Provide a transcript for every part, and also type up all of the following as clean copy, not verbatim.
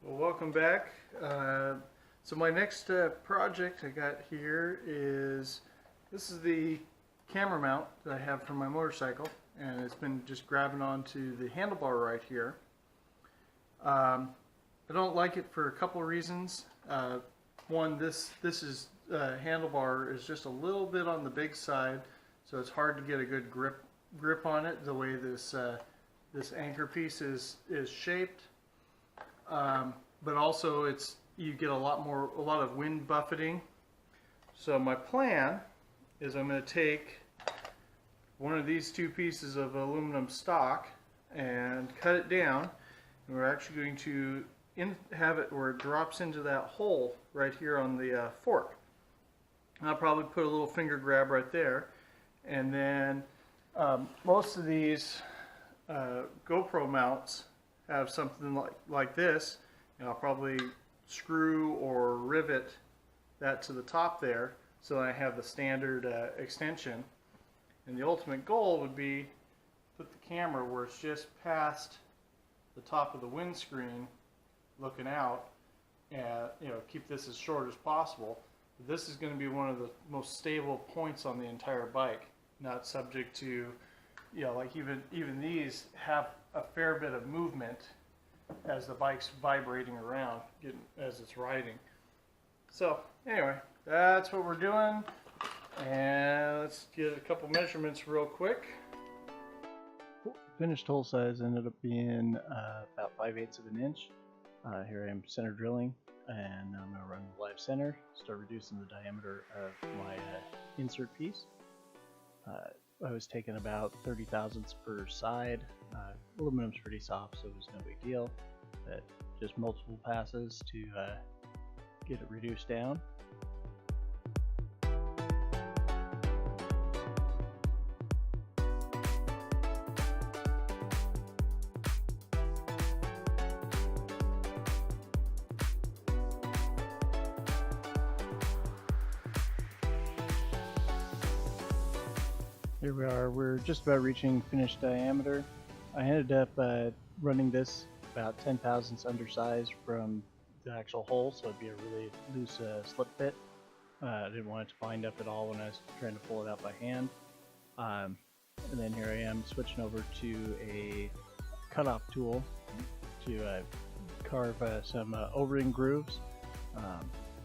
Well, welcome back. So my next project I got here is, this is the camera mount that I have for my motorcycle, and it's been just grabbing onto the handlebar right here. I don't like it for a couple of reasons. One, this handlebar is just a little bit on the big side, so it's hard to get a good grip on it the way this anchor piece is shaped. But also you get a lot of wind buffeting. So my plan is I'm going to take one of these two pieces of aluminum stock and cut it down, and we're actually going to have it where it drops into that hole right here on the fork. And I'll probably put a little finger grab right there, and then most of these GoPro mounts have something like this, and I'll probably screw or rivet that to the top there so that I have the standard extension. And the ultimate goal would be put the camera where it's just past the top of the windscreen looking out, and keep this as short as possible. This is going to be one of the most stable points on the entire bike, not subject to, like even these have a fair bit of movement as the bike's vibrating around as it's riding. So anyway, that's what we're doing, and let's get a couple measurements real quick. Finished hole size ended up being about 5/8 of an inch. Here I am center drilling, and I'm going to run the live center, start reducing the diameter of my insert piece. I was taking about 30 thousandths per side. Aluminum's pretty soft, so it was no big deal, but just multiple passes to get it reduced down. Here we are, we're just about reaching finished diameter. I ended up running this about 10 thousandths undersized from the actual hole, so it'd be a really loose slip bit. I didn't want it to bind up at all when I was trying to pull it out by hand. And then here I am switching over to a cutoff tool to carve some O-ring grooves.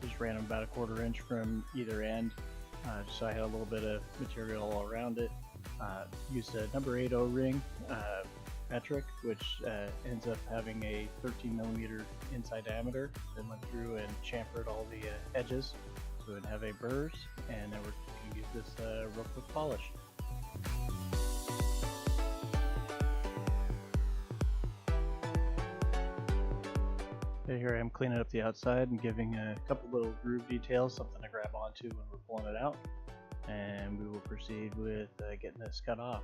Just ran them about a 1/4 inch from either end. So I had a little bit of material all around it. Used a number 8 O-ring metric, which ends up having a 13mm inside diameter. Then went through and chamfered all the edges so it would have a burrs, and then we're going to use this real quick polish. Here I am cleaning up the outside and giving a couple little groove details, something to grab onto when we're pulling it out, and we will proceed with getting this cut off.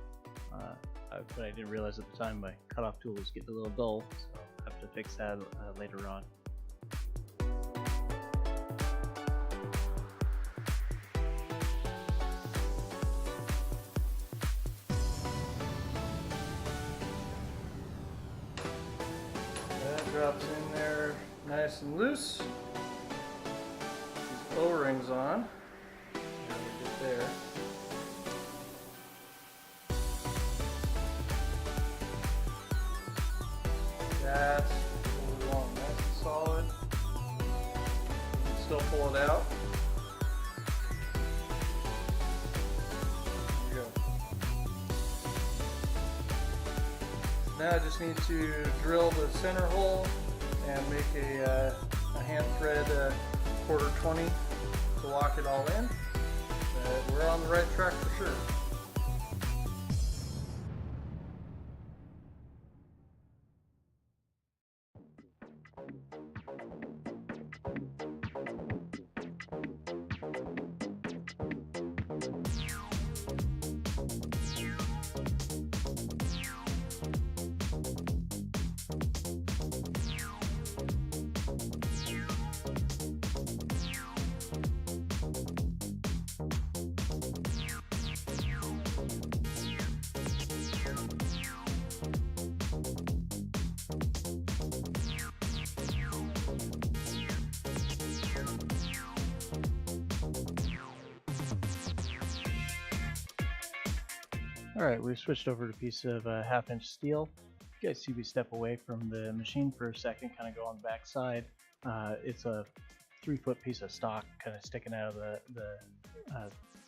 But I didn't realize at the time my cutoff tool was getting a little dull, so I'll have to fix that later on. That drops in there nice and loose. These O-rings on. There we get there. That's what we want, nice and solid. You can still pull it out. There you go. Now I just need to drill the center hole and make a hand thread 1/4-20 to lock it all in. We're on the right track for sure. Alright, we've switched over to a piece of 1/2 inch steel. You guys see me step away from the machine for a second, kind of go on the back side. It's a 3-foot piece of stock kind of sticking out of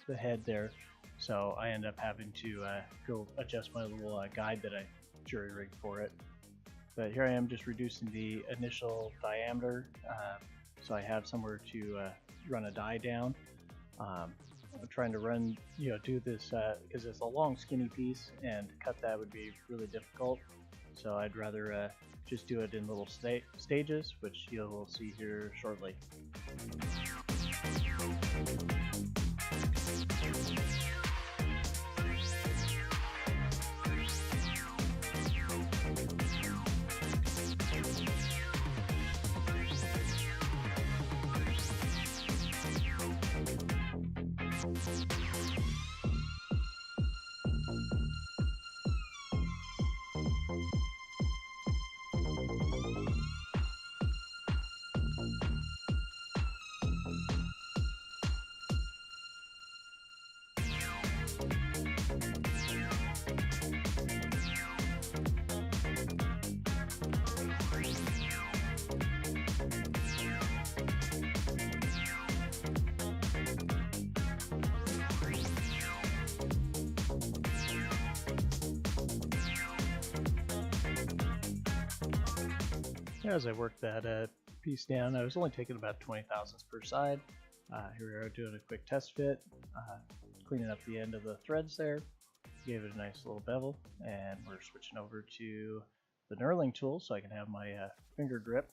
the head there. So I end up having to go adjust my little guide that I jury rigged for it. But here I am just reducing the initial diameter, so I have somewhere to run a die down. I'm trying to do this because it's a long skinny piece, and to cut that would be really difficult. So I'd rather just do it in little stages, which you'll see here shortly. As I worked that piece down, I was only taking about 20 thousandths per side. Here we are doing a quick test fit, cleaning up the end of the threads there, gave it a nice little bevel, and we're switching over to the knurling tool so I can have my finger grip.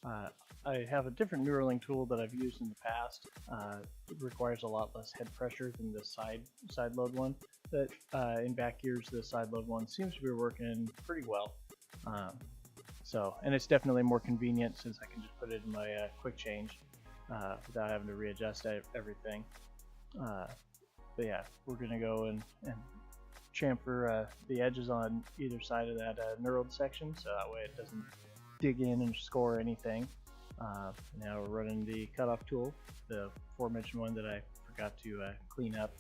I have a different knurling tool that I've used in the past. It requires a lot less head pressure than the side load one, but in back gears the side load one seems to be working pretty well. And it's definitely more convenient since I can just put it in my quick change without having to readjust everything. But yeah, we're going to go and chamfer the edges on either side of that knurled section, so that way it doesn't dig in and score anything. Now we're running the cutoff tool, the aforementioned one that I forgot to clean up.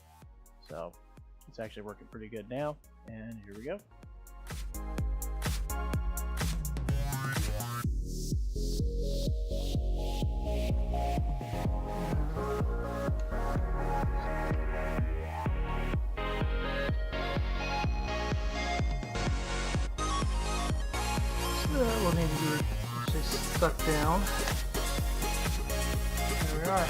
So it's actually working pretty good now, and here we go. So we'll need to get it stuck down. There we are.